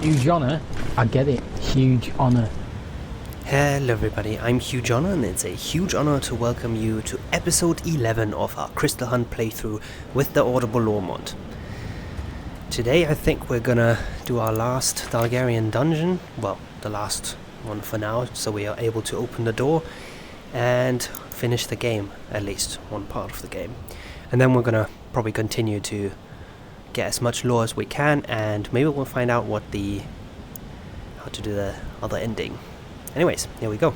Huge honour? I get it. Huge honour. Hello everybody, I'm Huge Honor, and it's a huge honor to welcome you to episode 11 of our Crystal Hunt playthrough with the Audible Lore mod. Today I think we're gonna do our last Dalgarian dungeon, well, the last one for now, so we are able to open the door and finish the game, at least one part of the game. And then we're gonna probably continue to get as much lore as we can, and maybe we'll find out how to do the other ending. Anyways, here we go.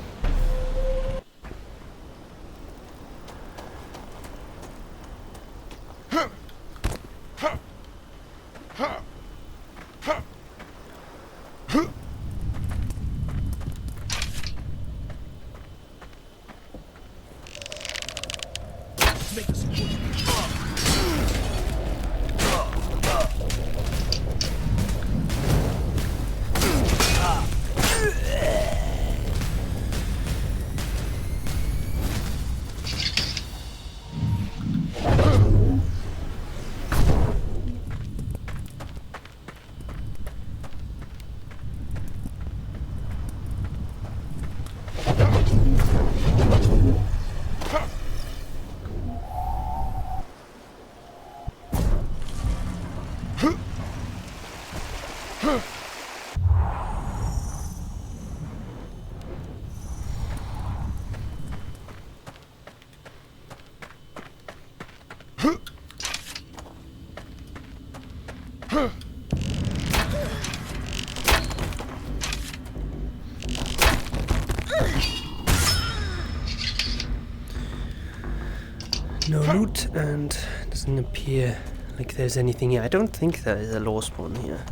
No loot, and doesn't appear like there's anything here. I don't think there is a lore spawn here.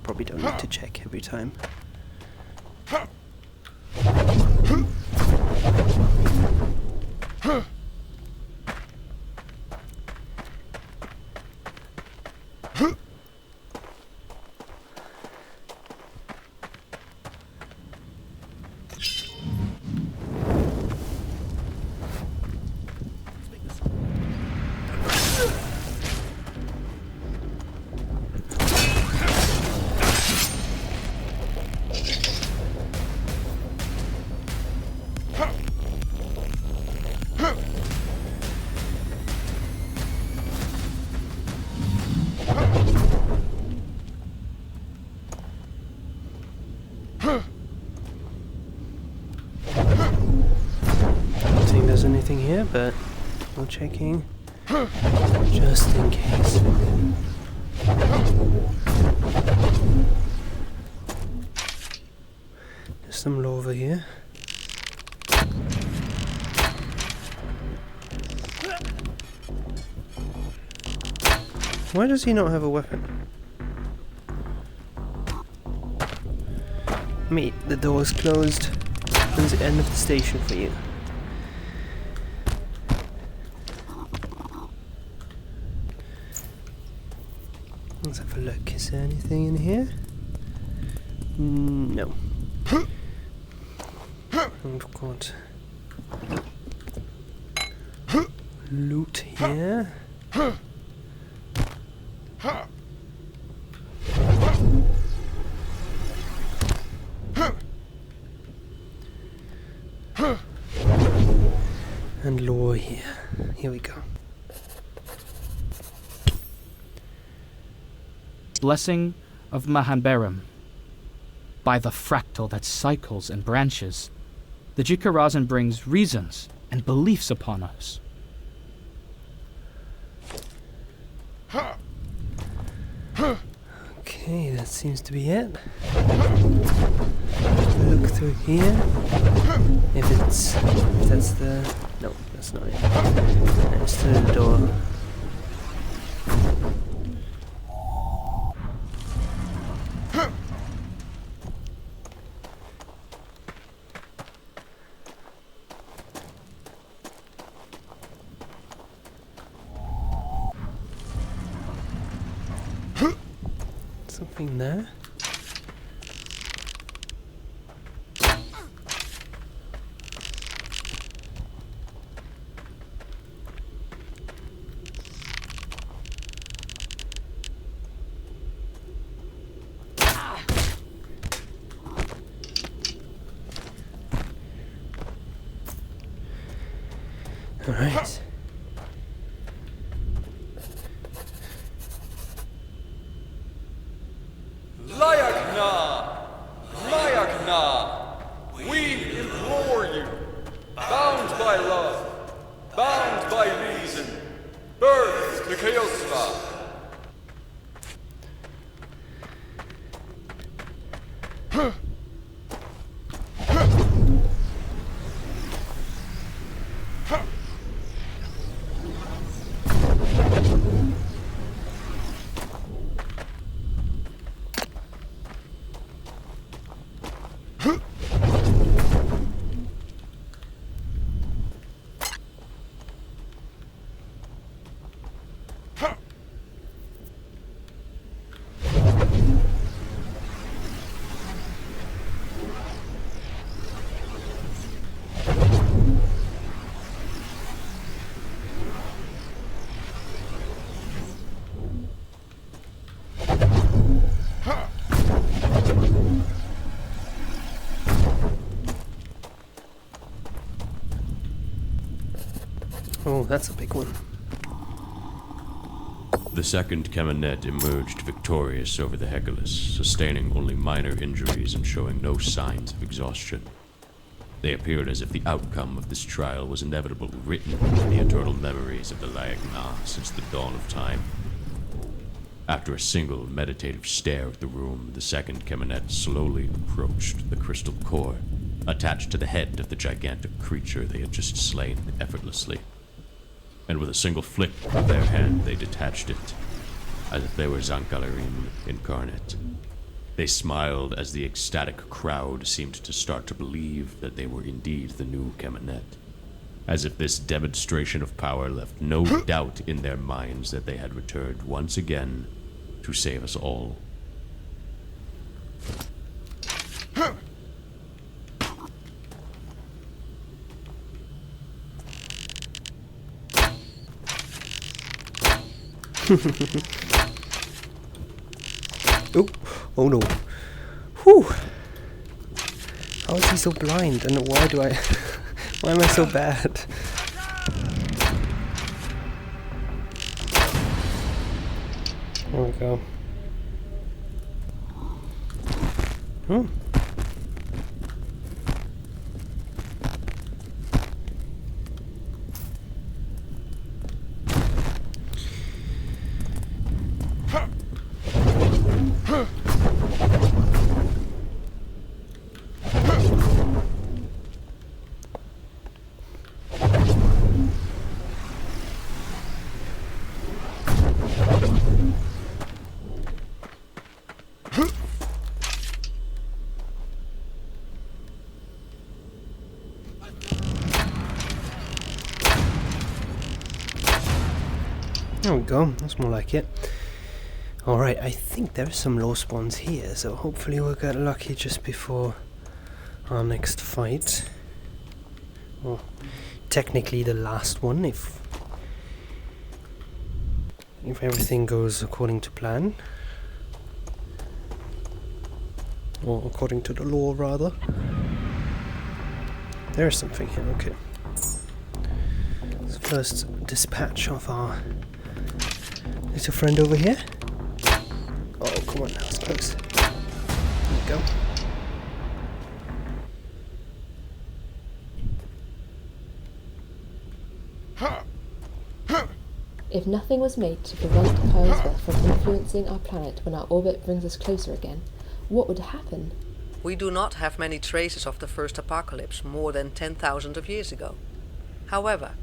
Probably don't need to check every time. Don't think there's anything here, but we're checking just in case. There's some lore over here. Why does he not have a weapon? Mate, the door is closed. It's the end of the station for you. Let's have a look. Is there anything in here? No. We've got loot here. And lore here. Here we go. Blessing of Mahanberum. By the fractal that cycles and branches, the Jikarazan brings reasons and beliefs upon us. Okay, that seems to be it. Look through here. If that's the... No, that's not it. There's the door. Something there. Alright. Layakna! We implore you, bound by love, bound by reason, birth to Kayosvam. Oh, that's a big one. The second Kamenet emerged victorious over the Hegelus, sustaining only minor injuries and showing no signs of exhaustion. They appeared as if the outcome of this trial was inevitably written in the eternal memories of the Layakna since the dawn of time. After a single meditative stare at the room, the second Kamenet slowly approached the crystal core, attached to the head of the gigantic creature they had just slain effortlessly. And with a single flick of their hand, they detached it, as if they were Dalgarian incarnate. They smiled as the ecstatic crowd seemed to start to believe that they were indeed the new Kamenet, as if this demonstration of power left no doubt in their minds that they had returned once again to save us all. Oh, oh no. Whew. How is he so blind? And why do I... why am I so bad? There we go. Hmm. There we go, that's more like it. Alright, I think there's some low spawns here, so hopefully we'll get lucky just before our next fight. Well, technically the last one, if everything goes according to plan. Or according to the law, rather. There's something here, okay. So first, dispatch of our little friend over here. Oh, come on now, it's close. There we go. If nothing was made to prevent Kayosvam from influencing our planet when our orbit brings us closer again, what would happen? We do not have many traces of the first apocalypse more than 10,000 of years ago. However,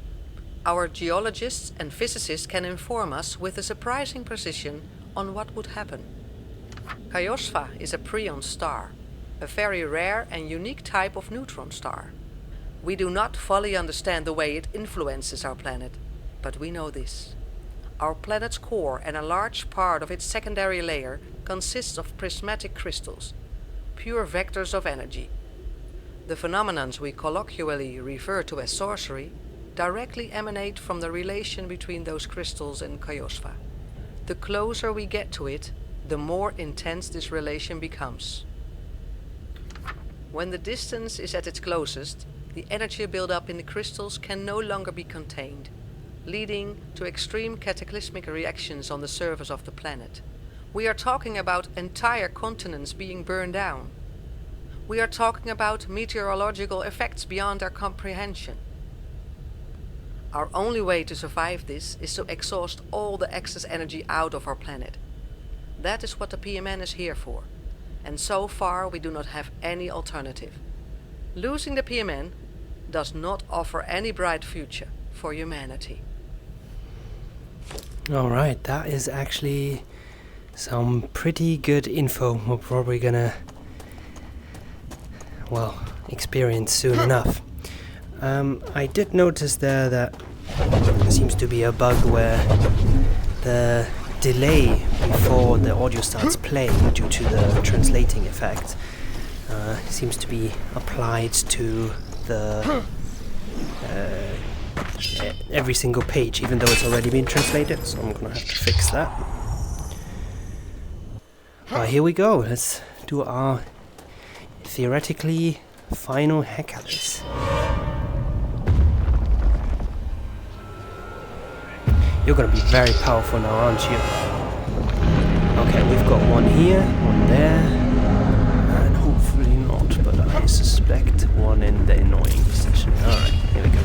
our geologists and physicists can inform us with a surprising precision on what would happen. Kayosvam is a preon star, a very rare and unique type of neutron star. We do not fully understand the way it influences our planet, but we know this. Our planet's core and a large part of its secondary layer consists of prismatic crystals, pure vectors of energy. The phenomena we colloquially refer to as sorcery directly emanate from the relation between those crystals and Kayosvam. The closer we get to it, the more intense this relation becomes. When the distance is at its closest, the energy buildup in the crystals can no longer be contained, leading to extreme cataclysmic reactions on the surface of the planet. We are talking about entire continents being burned down. We are talking about meteorological effects beyond our comprehension. Our only way to survive this is to exhaust all the excess energy out of our planet. That is what the PMN is here for, and so far we do not have any alternative. Losing the PMN does not offer any bright future for humanity. Alright, that is actually some pretty good info we're probably gonna, well, experience soon enough. I did notice there that there seems to be a bug where the delay before the audio starts playing due to the translating effect seems to be applied to the every single page, even though it's already been translated, so I'm gonna have to fix that. Alright, here we go. Let's do our theoretically final Hecalus. You're gonna be very powerful now, aren't you? Okay, we've got one here, one there, and hopefully not, but I suspect one in the annoying position. Alright, here we go.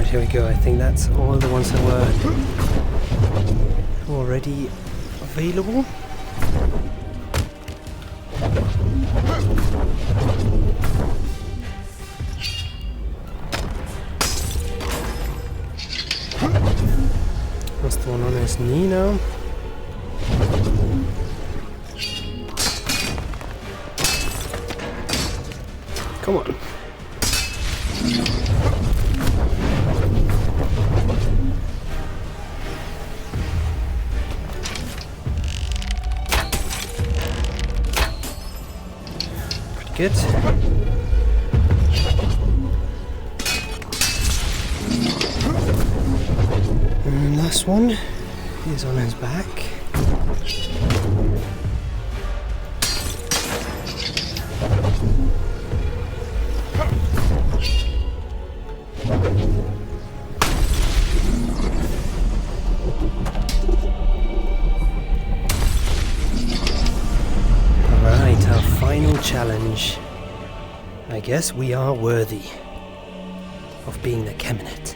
Here we go. I think that's all the ones that were already available. What's the one on his knee now? Come on. Good. And last one is on his back. Alright, our final challenge. I guess we are worthy of being the Kemenet.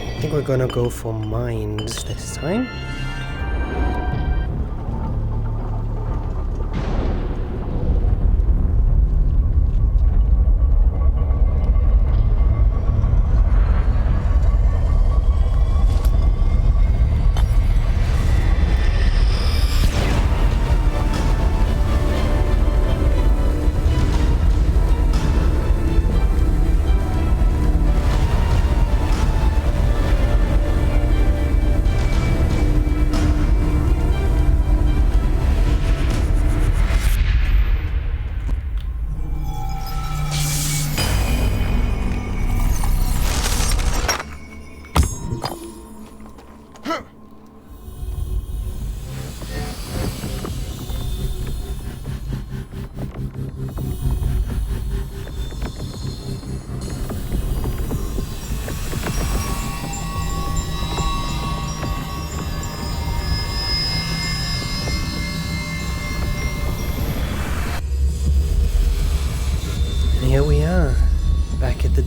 I think we're gonna go for mines this time.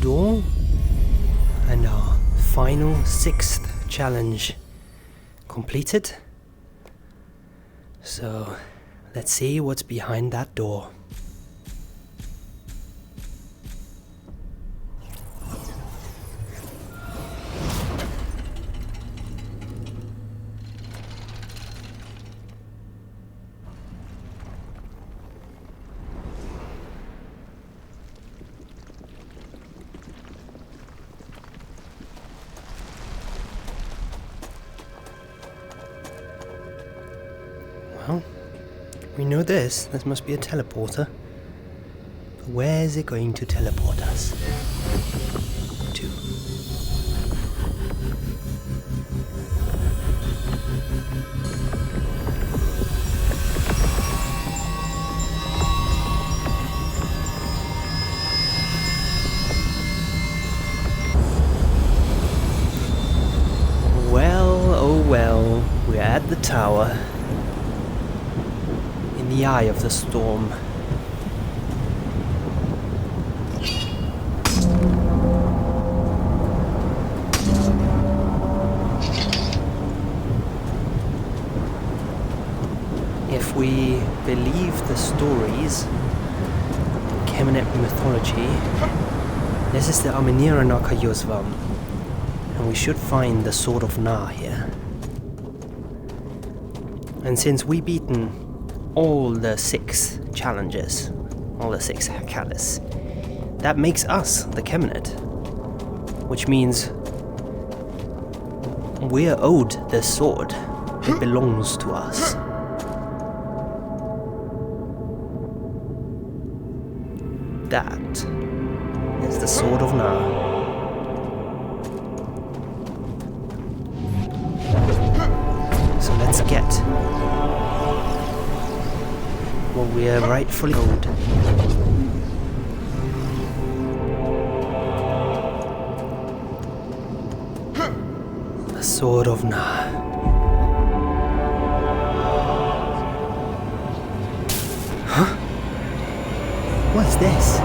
door. And our final 6th challenge completed. So, let's see what's behind that door. Well, we know this. This must be a teleporter. But where is it going to teleport us to? Well, oh well, we're at the tower. In the eye of the storm. If we believe the stories, Kemenet mythology, this is the Aminira Nar Kayosvam, and we should find the Sword of Nar here. And since we've beaten all the 6 challenges, all the 6 Hakalis, that makes us the Kemenet, which means we're owed this sword. It belongs to us. That is the Sword of Nar. So let's get what we are rightfully owed. The Sword of Nar. Huh? What's this?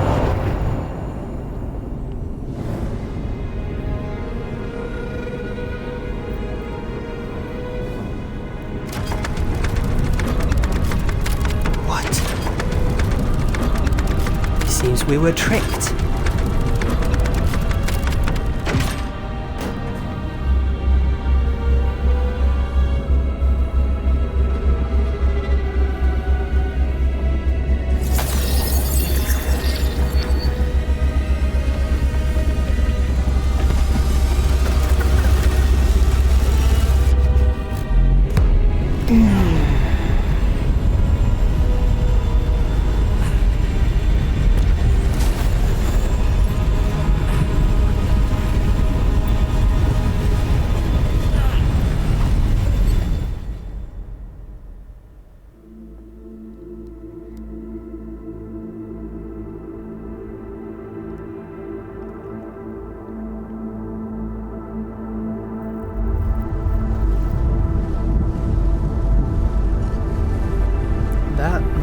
Seems we were tricked.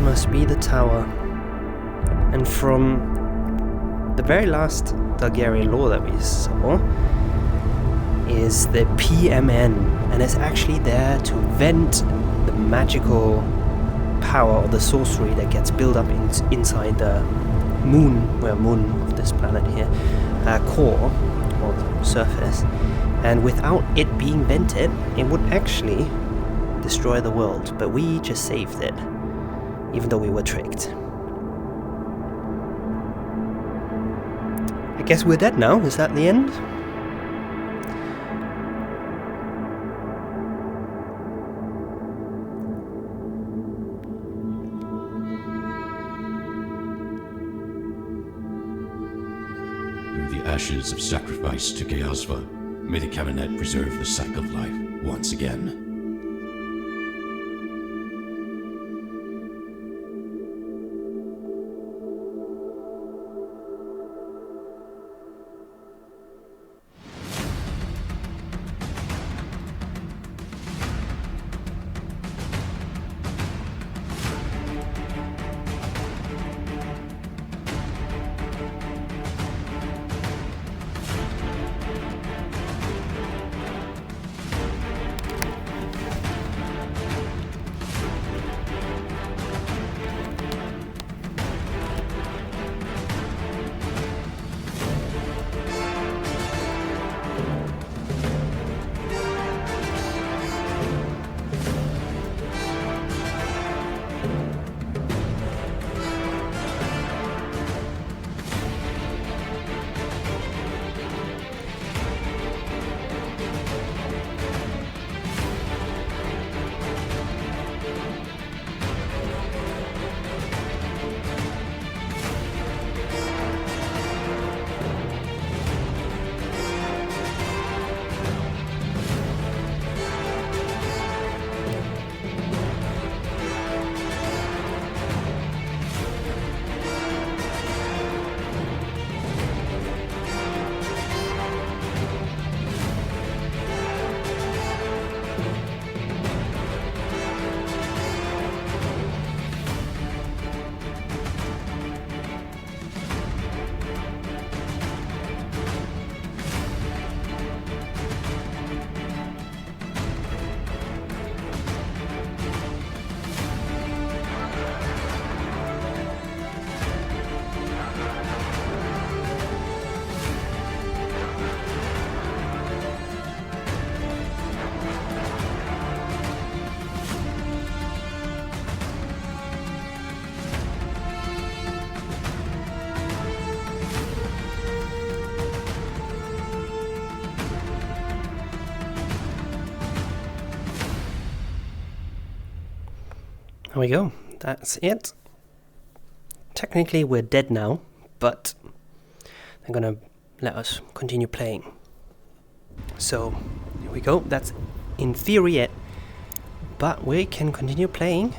Must be the tower. And from the very last Dalgarian lore that we saw is the PMN, and it's actually there to vent the magical power of the sorcery that gets built up inside the moon of this planet here, core or surface, and without it being vented, it would actually destroy the world, but we just saved it. Even though we were tricked. I guess we're dead now. Is that the end? Through the ashes of sacrifice to Kayosva, may the Kemenet preserve the cycle of life once again. There we go. That's it. Technically we're dead now, but they're gonna let us continue playing. So, here we go. That's in theory it. But we can continue playing.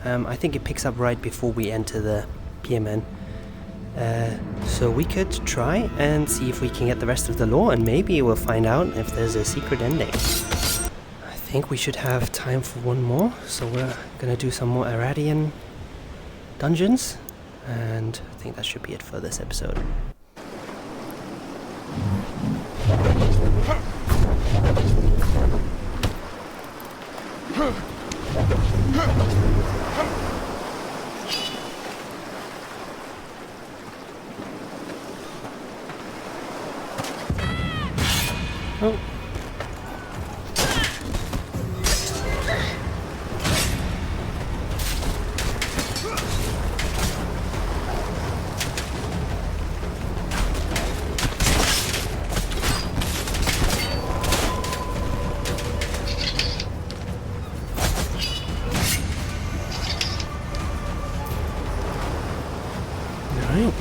I think it picks up right before we enter the PMN. So we could try and see if we can get the rest of the lore, and maybe we'll find out if there's a secret ending. I think we should have time for one more, so we're gonna do some more Aradian dungeons, and I think that should be it for this episode. Oh. Alright.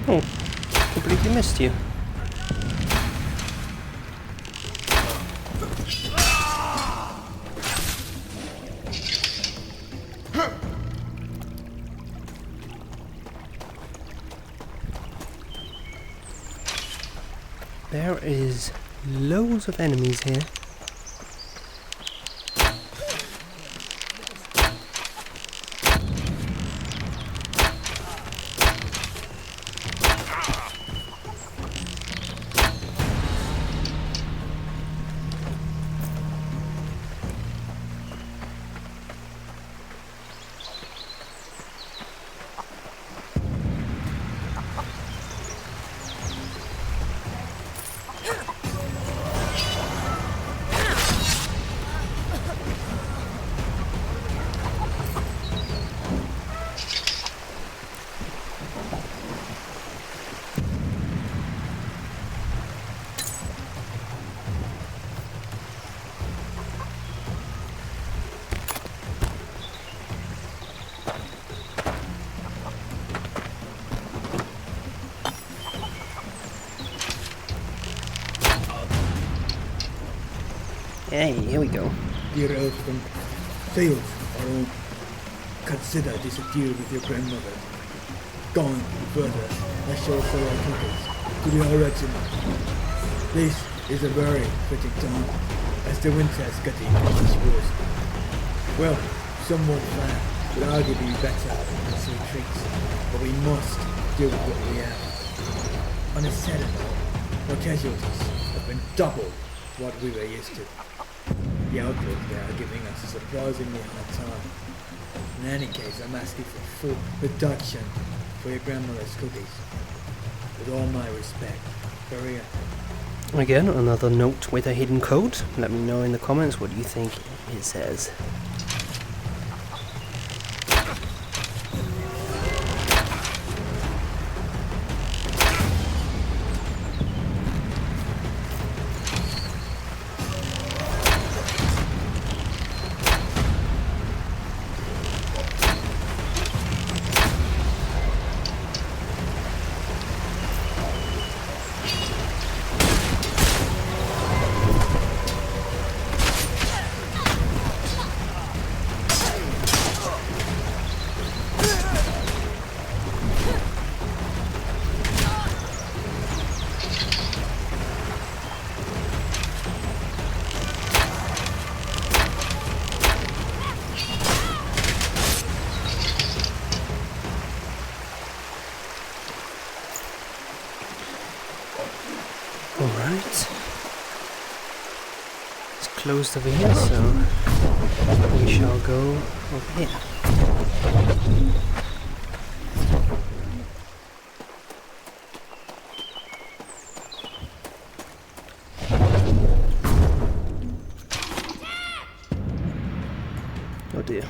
Oh, completely missed you. There is loads of enemies here. Hey, here we go. Dear Elfram, failed our own. Consider this a deal with your grandmother. Gone further, I shall sell our tickets to the regiment. This is a very fitting time, as the winter is getting much worse. Well, some more plan would arguably be better than some retreats, but we must do with what we have. On a sad note, our casualties have been double what we were used to. The outlook they are giving us a surprisingly hard time. In any case, I'm asking for full reduction for your grandmother's cookies. With all my respect, Korea. Again, another note with a hidden code. Let me know in the comments what you think it says. Alright. It's closed over here, so we shall go over here. Oh dear.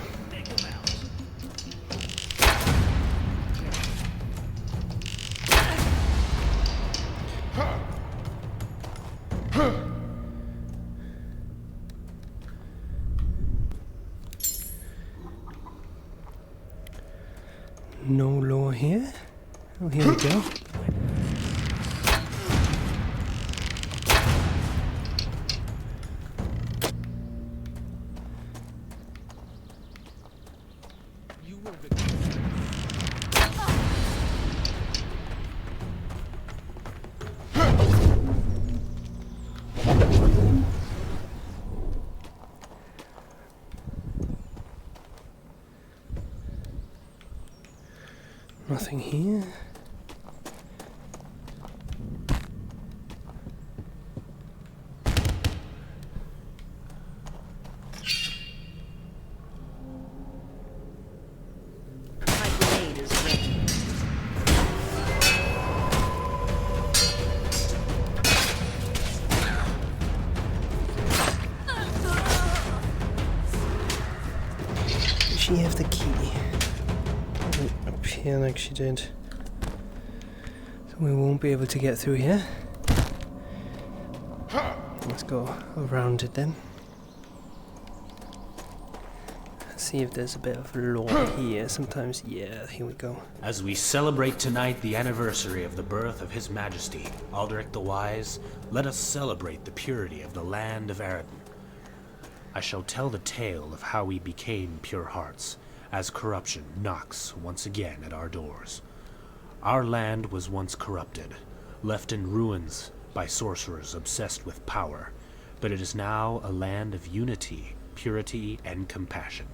No lore here. Oh, here we go. Nothing here. My blade is ready. Does she have the key? Right up here like she did. So we won't be able to get through here. Let's go around it then. Let's see if there's a bit of lore here. Sometimes, yeah, here we go. As we celebrate tonight the anniversary of the birth of His Majesty, Aldrich the Wise, let us celebrate the purity of the land of Aridin. I shall tell the tale of how we became pure hearts, as corruption knocks once again at our doors. Our land was once corrupted, left in ruins by sorcerers obsessed with power, but it is now a land of unity, purity, and compassion.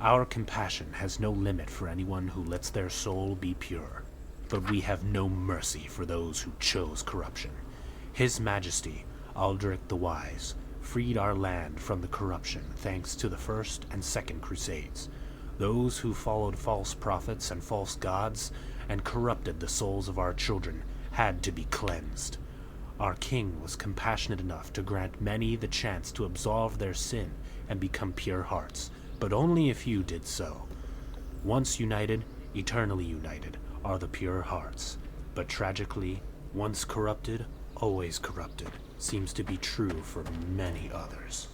Our compassion has no limit for anyone who lets their soul be pure, but we have no mercy for those who chose corruption. His Majesty, Aldrich the Wise, freed our land from the corruption thanks to the First and Second Crusades. Those who followed false prophets and false gods and corrupted the souls of our children had to be cleansed. Our king was compassionate enough to grant many the chance to absolve their sin and become pure hearts, but only a few did so. Once united, eternally united, are the pure hearts. But tragically, once corrupted, always corrupted, seems to be true for many others.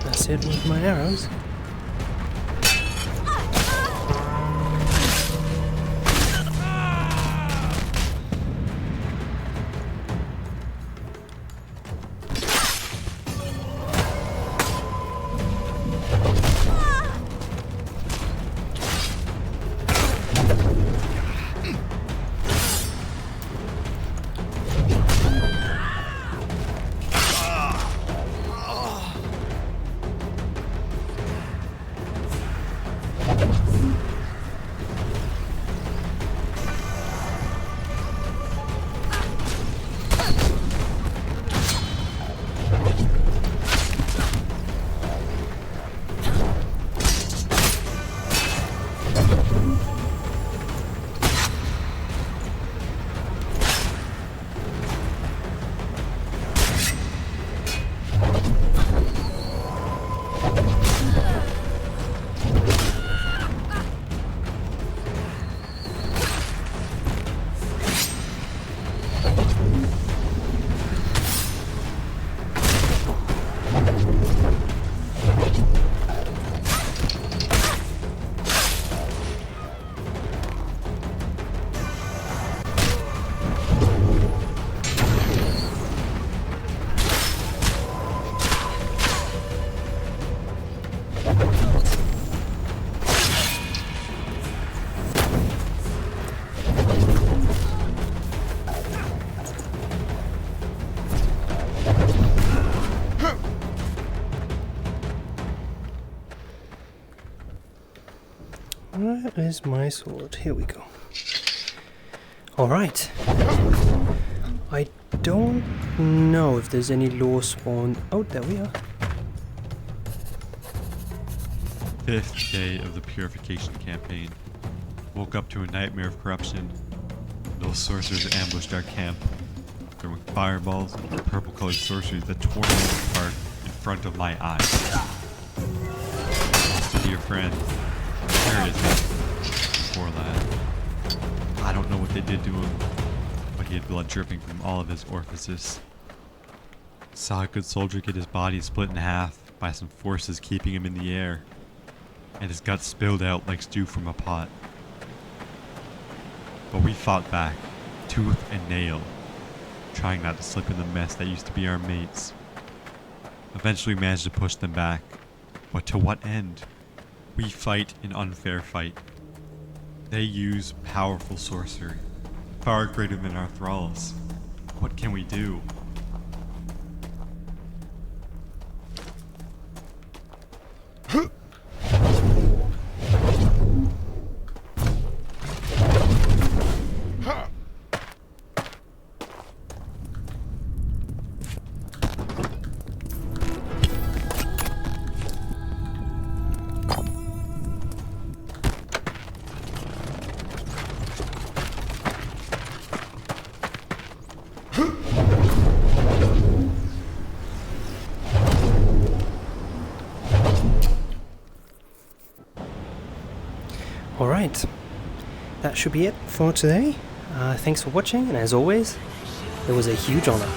That's it with my arrows. is my sword? Here we go. Alright. I don't know if there's any lore spawned. Oh, there we are. 5th day of the purification campaign. Woke up to a nightmare of corruption. Those sorcerers ambushed our camp, throwing fireballs and purple-colored sorceries that tore me apart in front of my eyes. Lost a dear friend. There it is. Poor lad. I don't know what they did to him, but he had blood dripping from all of his orifices. Saw a good soldier get his body split in half by some forces keeping him in the air, and his guts spilled out like stew from a pot. But we fought back, tooth and nail, trying not to slip in the mess that used to be our mates. Eventually managed to push them back, but to what end? We fight an unfair fight. They use powerful sorcery, far greater than our thralls. What can we do? Alright, that should be it for today. Thanks for watching, and as always, it was a huge honor.